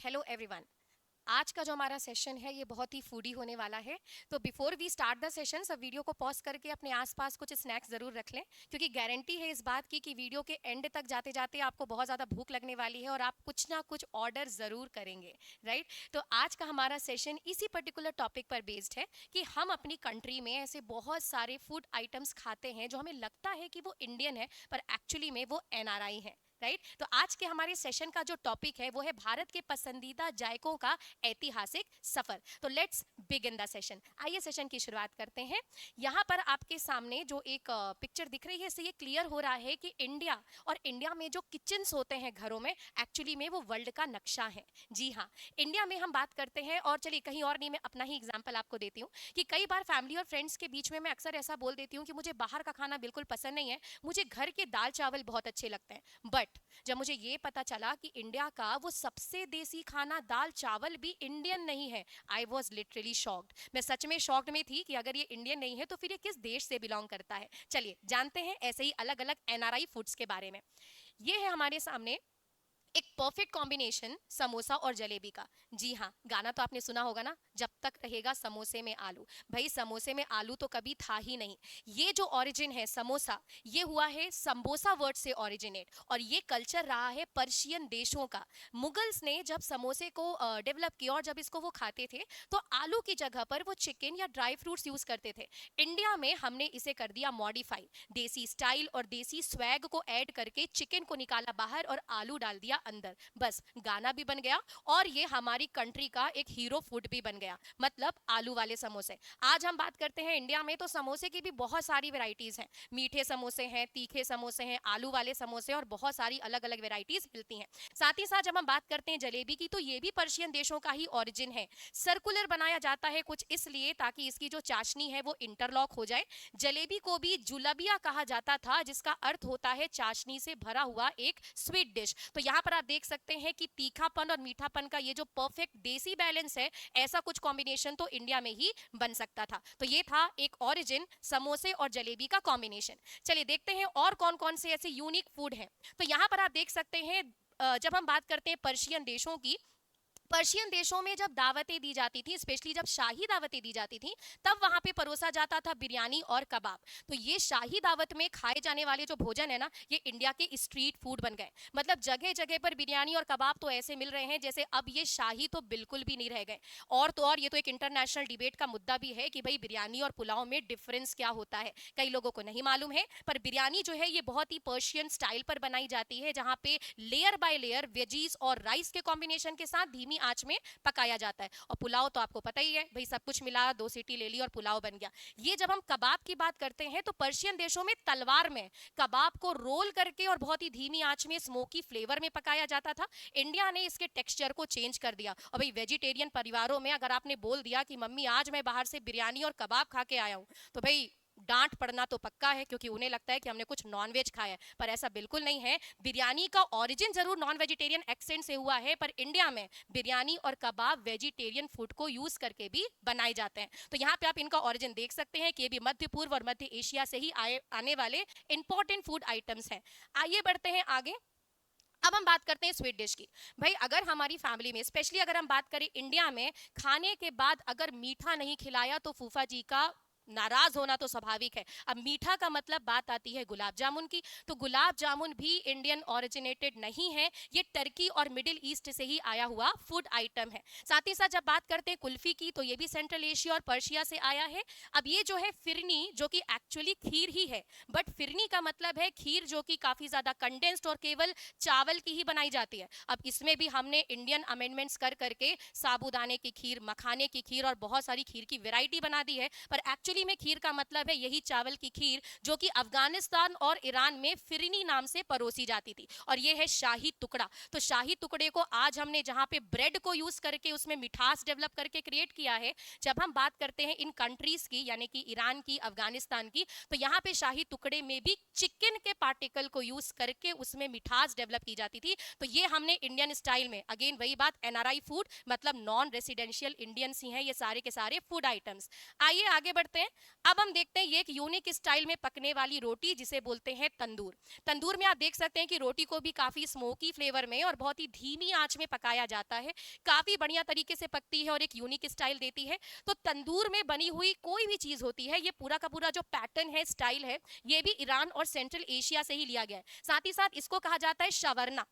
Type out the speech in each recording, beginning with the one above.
Hello everyone. आज का जो हमारा सेशन है ये बहुत ही फूडी होने वाला है। तो before we start the session सब वीडियो को पॉज करके अपने आसपास कुछ स्नैक्स ज़रूर रख लें, क्योंकि गारंटी है इस बात की कि वीडियो के एंड तक जाते जाते आपको बहुत ज़्यादा भूख लगने वाली है और आप कुछ ना कुछ ऑर्डर ज़रूर करेंगे। राइट। तो आज का हमारा सेशन इसी पर्टिकुलर टॉपिक पर बेस्ड है कि हम अपनी कंट्री में ऐसे बहुत सारे फूड आइटम्स खाते हैं जो हमें लगता है कि वो इंडियन है पर एक्चुअली में वो एनआरआई है। राइट। तो आज के हमारे सेशन का जो टॉपिक है वो है भारत के पसंदीदा जायकों का ऐतिहासिक सफर। तो लेट्स बिगिन द सेशन। आइए सेशन की शुरुआत करते हैं। यहाँ पर आपके सामने जो एक पिक्चर दिख रही है, इससे ये क्लियर हो रहा है कि इंडिया और इंडिया में जो किचन्स होते हैं घरों में, एक्चुअली में वो वर्ल्ड का नक्शा है। जी हाँ, इंडिया में हम बात करते हैं, और चलिए कहीं और नहीं, मैं अपना ही एग्जाम्पल आपको देती हूँ कि कई बार फैमिली और फ्रेंड्स के बीच में मैं अक्सर ऐसा बोल देती हूँ कि मुझे बाहर का खाना बिल्कुल पसंद नहीं है, मुझे घर के दाल चावल बहुत अच्छे लगते हैं। बट जब मुझे ये पता चला कि इंडिया का वो सबसे देसी खाना दाल चावल भी इंडियन नहीं है, आई वॉज लिटरली शॉक्ड। मैं सच में शॉक्ड में थी कि अगर ये इंडियन नहीं है तो फिर ये किस देश से बिलोंग करता है। चलिए जानते हैं ऐसे ही अलग अलग एनआरआई फूड्स के बारे में। ये है हमारे सामने एक परफेक्ट कॉम्बिनेशन समोसा और जलेबी का। जी हाँ, गाना तो आपने सुना होगा ना, जब तक रहेगा समोसे में आलू। भाई समोसे में आलू तो कभी था ही नहीं। ये जो ओरिजिन है समोसा, ये हुआ है संबोसा वर्ड से ओरिजिनेट, और ये कल्चर रहा है पर्शियन देशों का। मुगल्स ने जब समोसे को डेवलप किया और जब इसको वो खाते थे तो आलू की जगह पर वो चिकन या ड्राई फ्रूट्स यूज करते थे। इंडिया में हमने इसे कर दिया मॉडिफाई, देसी स्टाइल और देसी स्वैग को ऐड करके चिकन को निकाला बाहर और आलू डाल दिया अंदर। बस गाना भी बन गया और ये हमारी कंट्री का एक हीरो फूड भी बन गया, मतलब आलू वाले समोसे। आज हम बात करते हैं इंडिया में तो समोसे की भी बहुत सारी वेराइटीज हैं। मीठे समोसे हैं, तीखे समोसे हैं, आलू वाले समोसे, और बहुत सारी अलग अलग वेराइटीज मिलती हैं। साथ ही साथ जब हम बात करते हैं जलेबी की, तो ये भी पर्शियन देशों का ही ओरिजिन है। सर्कुलर बनाया जाता है कुछ इसलिए ताकि इसकी जो चाशनी है वो इंटरलॉक हो जाए। जलेबी को भी जुलबिया कहा जाता था, जिसका अर्थ होता है चाशनी से भरा हुआ एक स्वीट डिश। तो यहाँ पर आप देख सकते हैं कि तीखापन और मीठापन का ये जो परफेक्ट देसी बैलेंस है, ऐसा कुछ कॉम्बिनेशन तो इंडिया में ही बन सकता था। तो ये था एक ओरिजिन समोसे और जलेबी का कॉम्बिनेशन। चलिए देखते हैं और कौन कौन से ऐसे यूनिक फूड हैं। तो यहाँ पर आप देख सकते हैं, जब हम बात करते हैं पर्शियन देशों की, पर्शियन देशों में जब दावतें दी जाती थी, स्पेशली जब शाही दावतें दी जाती थी, तब वहां पे परोसा जाता था बिरयानी और कबाब। तो ये शाही दावत में खाए जाने वाले जो भोजन है ना, ये इंडिया के स्ट्रीट फूड बन गए। मतलब जगह जगह पर बिरयानी और कबाब तो ऐसे मिल रहे हैं जैसे अब ये शाही तो बिल्कुल भी नहीं रह गए। और तो और ये तो एक इंटरनेशनल डिबेट का मुद्दा भी है कि भाई बिरयानी और पुलाव में डिफरेंस क्या होता है, कई लोगों को नहीं मालूम है। पर बिरयानी जो है ये बहुत ही पर्शियन स्टाइल पर बनाई जाती है, जहां पे लेयर बाय लेयर वेजीज और राइस के कॉम्बिनेशन के साथ धीमी आंच में पकाया जाता है। और पुलाव तो आपको पता ही है भाई, सब कुछ मिला, दो सीटी ले ली और पुलाव बन गया। ये जब हम कबाब की बात करते हैं तो पर्शियन देशों में तलवार में कबाब को रोल करके और बहुत ही धीमी आंच में स्मोकी फ्लेवर में पकाया जाता था। इंडिया ने इसके टेक्सचर को चेंज कर दिया। और भाई वेजिटेरियन परिवारों में अगर आपने बोल दिया कि मम्मी आज मैं बाहर से बिरयानी और कबाब खा के आया हूं, तो भाई डांट पड़ना तो पक्का है, क्योंकि उन्हें लगता है कि हमने कुछ नॉन वेज खाया है। पर ऐसा बिल्कुल नहीं है। बिरयानी का ओरिजिन जरूर नॉन वेजिटेरियन एक्सेंट से हुआ है, पर इंडिया में बिरयानी और कबाब वेजिटेरियन फूड को यूज करके भी बनाए जाते हैं। तो यहाँ पे आप इनका ओरिजिन देख सकते हैं कि ये भी मध्य पूर्व और मध्य एशिया से ही आने वाले इंपॉर्टेंट फूड आइटम्स हैं। आइए बढ़ते हैं आगे। अब हम बात करते हैं स्वीट डिश की। भाई अगर हमारी फैमिली में, स्पेशली अगर हम बात करें इंडिया में, खाने के बाद अगर मीठा नहीं खिलाया तो फूफा जी का नाराज होना तो स्वाभाविक है। अब मीठा का मतलब बात आती है गुलाब जामुन की। तो गुलाब जामुन भी इंडियन ओरिजिनेटेड नहीं है, ये टर्की और मिडिल ईस्ट से ही आया हुआ फूड आइटम है। साथ ही साथ जब बात करते हैं कुल्फी की, तो ये भी सेंट्रल एशिया और पर्शिया से आया है। अब ये जो है फिरनी, जो कि एक्चुअली खीर ही है, बट फिरनी का मतलब है खीर जो कि काफी ज्यादा कंडेंस्ड और केवल चावल की ही बनाई जाती है। अब इसमें भी हमने इंडियन अमेंडमेंट्स कर करके साबूदाने की खीर, मखाने की खीर और बहुत सारी खीर की वैरायटी बना दी है। पर एक्चुअली में खीर का मतलब है यही चावल की खीर, जो कि अफगानिस्तान और ईरान में फिरनी नाम से परोसी जाती थी। और ये है शाही टुकड़ा। तो शाही टुकड़े को आज हमने जहां पे ब्रेड को यूज करके उसमें मिठास डेवलप करके क्रिएट किया है, जब हम बात करते हैं इन कंट्रीज की, यानी कि ईरान की, अफगानिस्तान की, तो यहाँ पे शाही टुकड़े में भी चिकन के पार्टिकल को यूज करके उसमें मिठास डेवलप की जाती थी। तो ये हमने इंडियन स्टाइल में, अगेन वही बात, एनआरआई फूड मतलब नॉन रेसिडेंशियल इंडियंस ही हैं ये सारे के सारे फूड आइटम्स। आइए आगे बढ़ते हैं। हैं। अब हम देखते हैं ये एक यूनिक स्टाइल में पकने वाली रोटी जिसे बोलते हैं तंदूर। तंदूर में आप देख सकते हैं कि रोटी को भी काफी स्मोकी फ्लेवर में और बहुत ही धीमी आंच में पकाया जाता है, काफी बढ़िया तरीके से पकती है और एक यूनिक स्टाइल देती है। तो तंदूर में बनी हुई कोई भी चीज होती है, ये पूरा का पूरा जो पैटर्न है, स्टाइल है, ये भी ईरान और सेंट्रल एशिया से ही लिया गया है। साथ ही साथ इसको कहा जाता है शवरना।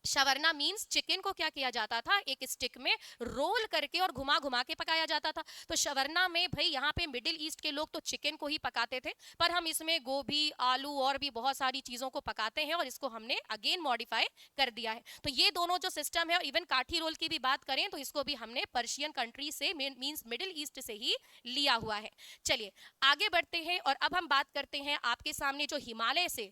शवरना मींस चिकन को क्या किया जाता था, एक स्टिक में रोल करके और घुमा घुमा के पकाया जाता था। तो शवरना में भाई यहाँ पे मिडिल ईस्ट के लोग तो चिकन को ही पकाते थे, पर हम इसमें गोभी, आलू और भी बहुत सारी चीजों को पकाते हैं और इसको हमने अगेन मॉडिफाई कर दिया है। तो ये दोनों जो सिस्टम है, इवन काठी रोल की भी बात करें तो इसको भी हमने पर्शियन कंट्री से मींस मिडिल ईस्ट से ही लिया हुआ है। चलिए आगे बढ़ते हैं और अब हम बात करते हैं आपके सामने जो हिमालय से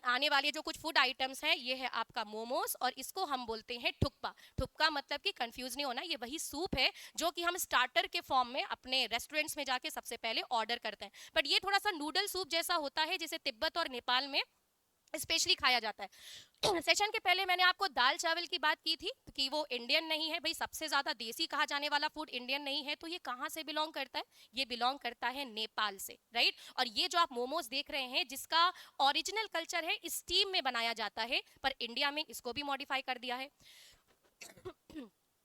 आने वाले जो कुछ फूड आइटम्स हैं। ये है आपका मोमोज और इसको हम बोलते हैं ठुक्पा। ठुक्का मतलब कि कंफ्यूज नहीं होना, ये वही सूप है जो कि हम स्टार्टर के फॉर्म में अपने रेस्टोरेंट्स में जाके सबसे पहले ऑर्डर करते हैं। बट ये थोड़ा सा नूडल सूप जैसा होता है, जिसे तिब्बत और नेपाल में स्पेशली खाया जाता है। सेशन के पहले मैंने आपको दाल चावल की बात की थी कि वो इंडियन नहीं है। भाई सबसे ज्यादा देसी कहा जाने वाला फूड इंडियन नहीं है, तो ये कहाँ से बिलोंग करता है? ये बिलोंग करता है नेपाल से, राइट। और ये जो आप मोमोज देख रहे हैं, जिसका ओरिजिनल कल्चर है स्टीम में बनाया जाता है, पर इंडिया में इसको भी मॉडिफाई कर दिया है।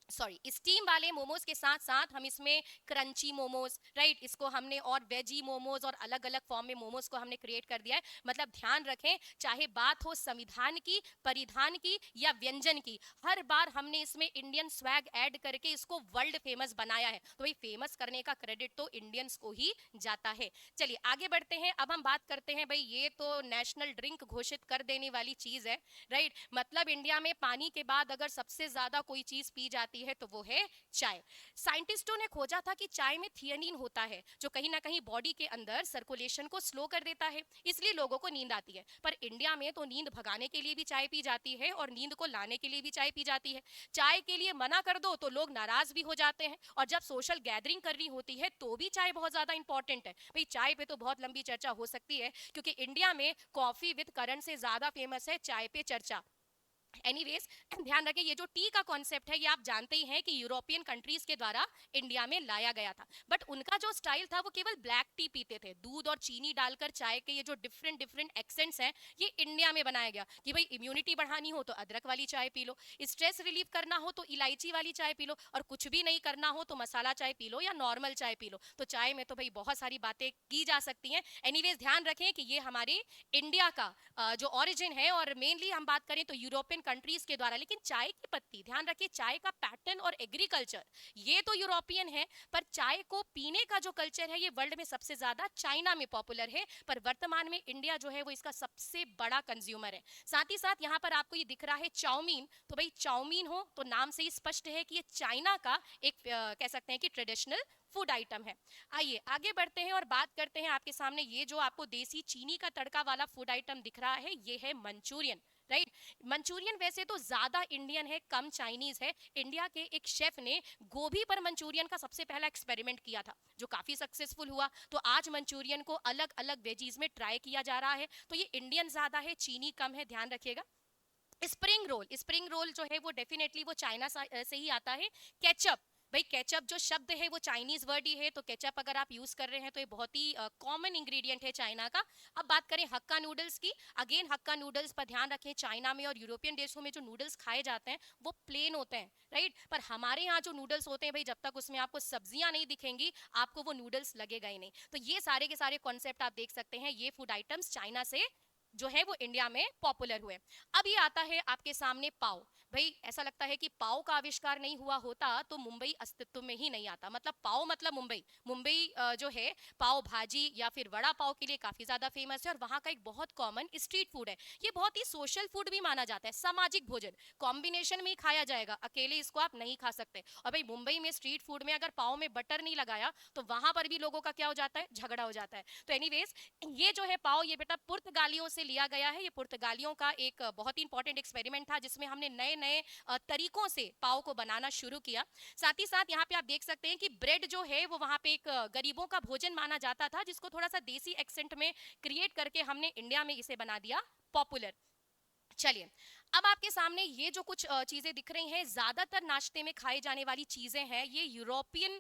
सॉरी, स्टीम वाले मोमोज के साथ साथ हम इसमें क्रंची मोमोज, राइट, इसको हमने और वेजी मोमोज और अलग अलग फॉर्म में मोमोज को हमने क्रिएट कर दिया है। मतलब ध्यान रखें, चाहे बात हो संविधान की, परिधान की या व्यंजन की, हर बार हमने इसमें इंडियन स्वैग ऐड करके इसको वर्ल्ड फेमस बनाया है। तो भाई फेमस करने का क्रेडिट तो इंडियंस को ही जाता है। चलिए आगे बढ़ते हैं। अब हम बात करते हैं, भाई ये तो नेशनल ड्रिंक घोषित कर देने वाली चीज है, राइट। मतलब इंडिया में पानी के बाद अगर सबसे ज्यादा कोई चीज पी जाती है तो वो है चाय। साइंटिस्टों ने खोजा था कि चाय में थियानिन होता है, जो कहीं ना कहीं बॉडी के अंदर सर्कुलेशन को स्लो कर देता है, इसलिए लोगों को नींद आती है। पर इंडिया में तो नींद भगाने के लिए भी चाय पी जाती है और नींद को लाने के लिए भी चाय पी जाती है। चाय के लिए मना कर दो तो लोग नाराज भी हो जाते हैं, और जब सोशल गैदरिंग करनी होती है तो भी चाय बहुत ज्यादा इंपॉर्टेंट है। भाई चाय पे तो बहुत लंबी चर्चा हो सकती है, क्योंकि इंडिया में कॉफी विद करण से ज्यादा फेमस है चाय पे चर्चा। एनीवेज, ध्यान रखें, ये जो टी का कॉन्सेप्ट है ये आप जानते ही हैं कि यूरोपियन कंट्रीज के द्वारा इंडिया में लाया गया था। बट उनका जो स्टाइल था वो केवल ब्लैक टी पीते थे, दूध और चीनी डालकर चाय के ये जो डिफरेंट डिफरेंट एक्सेंट्स हैं, ये इंडिया में बनाया गया कि भाई इम्यूनिटी बढ़ानी हो तो अदरक वाली चाय पी लो, स्ट्रेस रिलीव करना हो तो इलायची वाली चाय पी लो, और कुछ भी नहीं करना हो तो मसाला चाय पी लो या नॉर्मल चाय पी लो। तो चाय में तो भाई बहुत सारी बातें की जा सकती हैं। एनीवेज, ध्यान रखें कि ये हमारे इंडिया का जो ओरिजिन है, और मेनली हम बात करें तो यूरोपियन कंट्रीज के द्वारा। लेकिन चाय की पत्ती, ध्यान रखिए, चाय का पैटर्न और एग्रीकल्चर ये तो यूरोपियन है, पर चाय को पीने का जो कल्चर है ये वर्ल्ड में सबसे ज्यादा चाइना में पॉपुलर है। पर वर्तमान में इंडिया जो है वो इसका सबसे बड़ा कंज्यूमर है। साथ ही साथ यहाँ पर आपको ये दिख रहा है चाउमीन, तो भाई चाउमीन हो तो नाम से ही स्पष्ट है कि ये चाइना का एक कह सकते हैं कि ट्रेडिशनल फूड आइटम है। आइए आगे बढ़ते हैं और बात करते हैं। आपके सामने ये जो आपको देसी चीनी का तड़का वाला फूड आइटम दिख रहा है, ये है मंचूरियन, राइट। मंचूरियन वैसे तो ज्यादा इंडियन है, कम चाइनीज है। इंडिया के एक शेफ ने गोभी पर मंचूरियन का सबसे पहला एक्सपेरिमेंट किया था, जो काफी सक्सेसफुल हुआ। तो आज मंचूरियन को अलग अलग वेजीज में ट्राई किया जा रहा है। तो ये इंडियन ज्यादा है, चीनी कम है, ध्यान रखिएगा। स्प्रिंग रोल, स्प्रिंग रोल जो है वो डेफिनेटली वो चाइना से ही आता है। केचप, भाई केचप जो शब्द है वो चाइनीज वर्ड ही है, तो केचप अगर आप यूज कर रहे हैं तो ये बहुत ही कॉमन इंग्रेडिएंट है चाइना का। अब बात करें हक्का नूडल्स की। अगेन हक्का नूडल्स पर ध्यान रखें, चाइना में और यूरोपियन देशों में जो नूडल्स खाए जाते हैं वो प्लेन होते हैं, राइट। पर हमारे यहाँ जो नूडल्स होते हैं भाई, जब तक उसमें आपको सब्जियां नहीं दिखेंगी आपको वो नूडल्स लगेगा ही नहीं। तो ये सारे के सारे कॉन्सेप्ट आप देख सकते हैं, ये फूड आइटम्स चाइना से जो है वो इंडिया में पॉपुलर हुए। अब ये आता है आपके सामने पाव। भाई ऐसा लगता है कि पाव का आविष्कार नहीं हुआ होता तो मुंबई अस्तित्व में ही नहीं आता। मतलब पाव मतलब मुंबई। मुंबई जो है पाव भाजी या फिर वड़ा पाव के लिए काफी ज्यादा फेमस है, और वहाँ का एक बहुत कॉमन स्ट्रीट फूड है। ये बहुत ही सोशल फूड भी माना जाता है, सामाजिक भोजन, कॉम्बिनेशन में ही खाया जाएगा, अकेले इसको आप नहीं खा सकते। और भाई मुंबई में स्ट्रीट फूड में अगर पाव में बटर नहीं लगाया तो वहां पर भी लोगों का क्या हो जाता है, झगड़ा हो जाता है। तो एनीवेज, ये जो है पाव, ये बेटा पुर्तगालियों से लिया गया है। ये पुर्तगालियों का एक बहुत ही इंपॉर्टेंट एक्सपेरिमेंट था, जिसमें हमने नए नए तरीकों से पाव को बनाना शुरू किया। साथ ही साथ यहाँ पे आप देख सकते हैं कि ब्रेड जो है वो वहाँ पे एक गरीबों का भोजन माना जाता था, जिसको थोड़ा सा देसी एक्सेंट में क्रिएट करके हमने इंडिया में इसे बना दिया पॉपुलर। चलिए अब आपके सामने ये जो कुछ चीजें दिख रही हैं, ज्यादातर नाश्ते में खाए जाने वाली चीजें हैं, ये यूरोपियन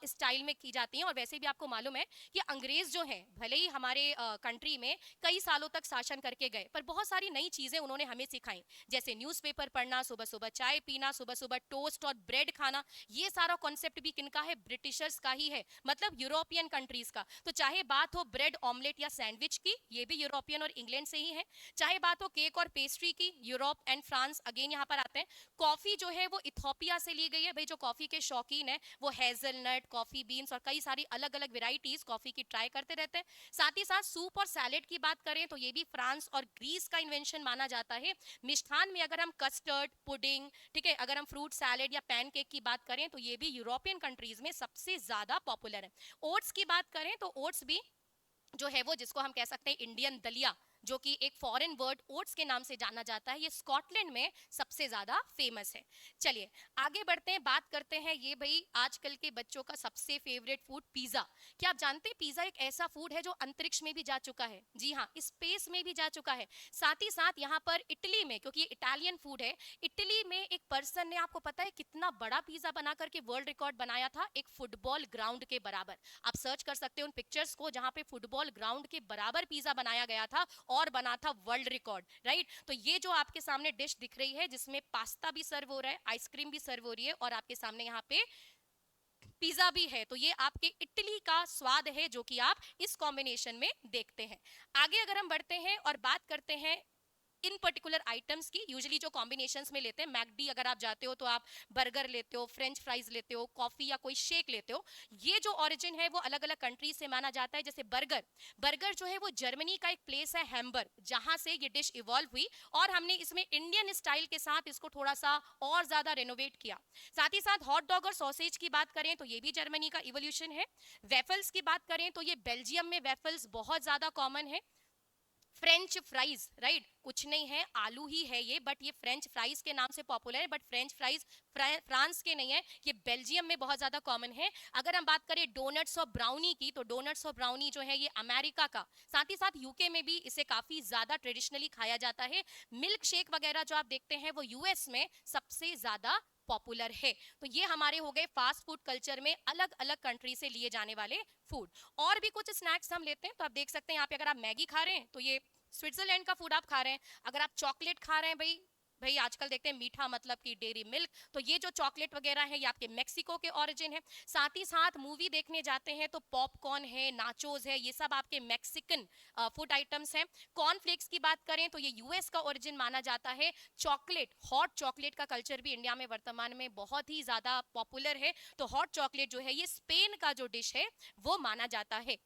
स्टाइल में की जाती हैं। और वैसे भी आपको मालूम है कि अंग्रेज जो हैं, भले ही हमारे कंट्री में कई सालों तक शासन करके गए, पर बहुत सारी नई चीजें उन्होंने हमें सिखाई, जैसे न्यूज़पेपर पढ़ना, सुबह सुबह चाय पीना, सुबह सुबह टोस्ट और ब्रेड खाना। ये सारा कॉन्सेप्ट भी किनका है? ब्रिटिशर्स का ही है, मतलब यूरोपियन कंट्रीज का। तो चाहे बात हो ब्रेड ऑमलेट या सैंडविच की, ये भी यूरोपियन और इंग्लैंड से ही है। चाहे बात हो केक और पेस्ट्री की, यूरोप एंड फ्रांस अगेन यहाँ पर आते हैं। कॉफी जो है वो इथोपिया से ली गई है। भाई जो कॉफी के शौकीन है वो हेजलनट, कॉफी बीन्स और कई सारी अलग अलग वेराइटीज कॉफी की ट्राई करते रहते हैं। साथ ही साथ सूप और सैलेड की बात करें तो ये भी फ्रांस और ग्रीस का इन्वेंशन माना जाता है। मिष्ठान में अगर हम कस्टर्ड, पुडिंग, ठीक है, अगर हम फ्रूट सैलेड या पैनकेक की बात करें तो ये भी यूरोपियन कंट्रीज में सबसे ज्यादा पॉपुलर है। ओट्स की बात करें तो ओट्स भी जो है वो, जिसको हम कह सकते हैं इंडियन दलिया, जो कि एक फॉरेन वर्ड ओट्स के नाम से जाना जाता है, ये स्कॉटलैंड में सबसे ज्यादा फेमस है। चलिए आगे बढ़ते हैं, बात करते हैं ये भाई आजकल के बच्चों का सबसे फेवरेट फूड पिज्जा। क्या आप जानते हैं पिज्जा एक ऐसा फूड है जो अंतरिक्ष में भी जा चुका है? जी हाँ, स्पेस में भी जा चुका है। साथ ही साथ यहाँ पर इटली में, क्योंकि ये इटालियन फूड है, इटली में एक पर्सन ने, आपको पता है कितना बड़ा पिज्जा बना करके वर्ल्ड रिकॉर्ड बनाया था? एक फुटबॉल ग्राउंड के बराबर। आप सर्च कर सकते हो उन पिक्चर्स को जहां पे फुटबॉल ग्राउंड के बराबर पिज्जा बनाया गया था और बना था वर्ल्ड रिकॉर्ड, राइट। तो ये जो आपके सामने डिश दिख रही है, जिसमें पास्ता भी सर्व हो रहा है, आइसक्रीम भी सर्व हो रही है और आपके सामने यहाँ पे पिज्जा भी है, तो ये आपके इटली का स्वाद है जो कि आप इस कॉम्बिनेशन में देखते हैं। आगे अगर हम बढ़ते हैं और बात करते हैं इन पर्टिकुलर आइटम्स की, यूजुअली जो कॉम्बिनेशंस में लेते हैं, मैकडी अगर आप जाते हो तो आप बर्गर लेते हो, फ्रेंच फ्राइज लेते हो, कॉफी या कोई शेक लेते हो। ये जो ओरिजिन है वो अलग अलग कंट्री से माना जाता है। जैसे बर्गर, बर्गर जो है वो जर्मनी का एक प्लेस है हैम्बर्ग, जहां से ये डिश इवॉल्व हुई और हमने इसमें इंडियन स्टाइल के साथ इसको थोड़ा सा और ज्यादा रेनोवेट किया। साथ ही साथ हॉट डॉग और सॉसेज की बात करें तो ये भी जर्मनी का इवोल्यूशन है। वेफल्स की बात करें तो ये बेल्जियम में वेफल्स बहुत ज्यादा कॉमन है। फ्रेंच फ्राइज, राइट, कुछ नहीं है, आलू ही है ये, बट ये फ्रेंच फ्राइज के नाम से पॉपुलर है। बट फ्रेंच फ्राइज फ्रांस के नहीं है, ये बेल्जियम में बहुत ज्यादा कॉमन है। अगर हम बात करें डोनट्स और ब्राउनी की, तो डोनट्स और ब्राउनी जो है ये अमेरिका का, साथ ही साथ यूके में भी इसे काफी ज्यादा ट्रेडिशनली खाया जाता है। मिल्क शेक वगैरह जो आप देखते हैं वो यूएस में सबसे ज्यादा पॉपुलर है। तो ये हमारे हो गए फास्ट फूड कल्चर में अलग अलग कंट्री से लिए जाने वाले फूड। और भी कुछ स्नैक्स हम लेते हैं, तो आप देख सकते हैं यहाँ पे अगर आप मैगी खा रहे हैं तो ये स्विट्जरलैंड का फूड आप खा रहे हैं। अगर आप चॉकलेट खा रहे हैं, भाई भाई आजकल देखते हैं मीठा मतलब कि डेयरी मिल्क, तो ये जो चॉकलेट वगैरह है ये आपके मेक्सिको के ओरिजिन है। साथ ही साथ मूवी देखने जाते हैं तो पॉपकॉर्न है, नाचोस है, ये सब आपके मैक्सिकन फूड आइटम्स हैं। कॉर्नफ्लेक्स की बात करें तो ये यूएस का ओरिजिन माना जाता है। चॉकलेट, हॉट चॉकलेट का कल्चर भी इंडिया में वर्तमान में बहुत ही ज्यादा पॉपुलर है। तो हॉट चॉकलेट जो है ये स्पेन का जो डिश है वो माना जाता है।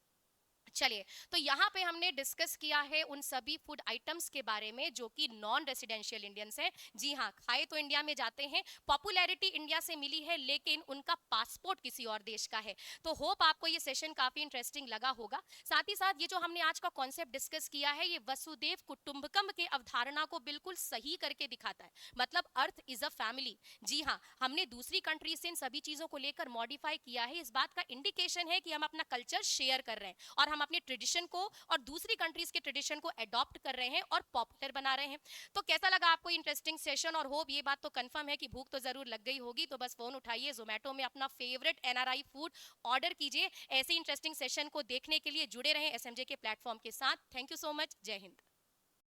चलिए, तो यहाँ पे हमने डिस्कस किया है उन सभी फूड आइटम्स के बारे में जो कि नॉन रेसिडेंशियल इंडियंस हैं। जी हाँ, खाए तो इंडिया में जाते हैं, पॉपुलैरिटी इंडिया से मिली है, लेकिन उनका पासपोर्ट किसी और देश का है। तो होप आपको ये सेशन काफी इंटरेस्टिंग लगा होगा। साथ ही साथ ये जो हमने आज का कॉन्सेप्ट डिस्कस किया है, ये वसुदेव कुटुंबकम के अवधारणा को बिल्कुल सही करके दिखाता है। मतलब अर्थ इज अ फैमिली। जी हाँ, हमने दूसरी कंट्री से इन सभी चीजों को लेकर मॉडिफाई किया है, इस बात का इंडिकेशन है कि हम अपना कल्चर शेयर कर रहे हैं और हम अपने ट्रेडिशन को और दूसरी कंट्रीज के ट्रेडिशन को अडॉप्ट कर रहे हैं और पॉपुलर बना रहे हैं। तो कैसा लगा आपको इंटरेस्टिंग सेशन? और होप ये बात तो कंफर्म है कि भूख तो जरूर लग गई होगी, तो बस फोन उठाइए, जोमेटो में अपना फेवरेट एनआरआई फूड ऑर्डर कीजिए। ऐसे इंटरेस्टिंग सेशन को देखने के लिए जुड़े रहें एसएमजे के प्लेटफॉर्म के साथ। Thank you so much. जय हिंद।